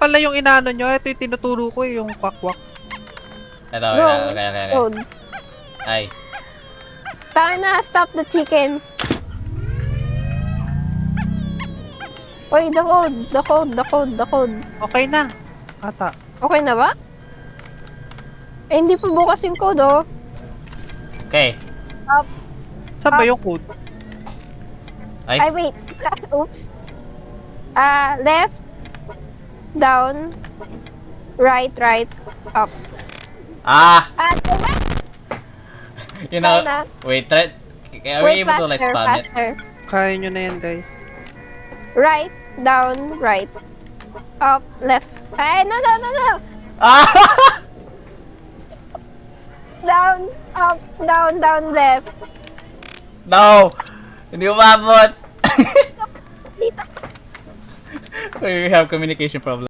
pala yung inano nyo. Ito yung tinuturo ko yung kwakwak. Ito, Go. okay. Code. Ay. Tayo na, stop the chicken. Uy, the code. Okay na. Ata. Okay na ba? Eh, hindi pa bukas yung code, oh. Okay. Up. Saan ba yung code? Ay. Ay, wait. Oops. Left. Down. Right. Up. Ah! Diba? You know, Kaya na. wait, are we able to like spam it? faster. Kaya nyo na yan, guys. Right. Down. Right. Up. Left. Ay, no. Ah! Down. Up. Down. Left. No! Hindi umabot! Dito. We have communication problem.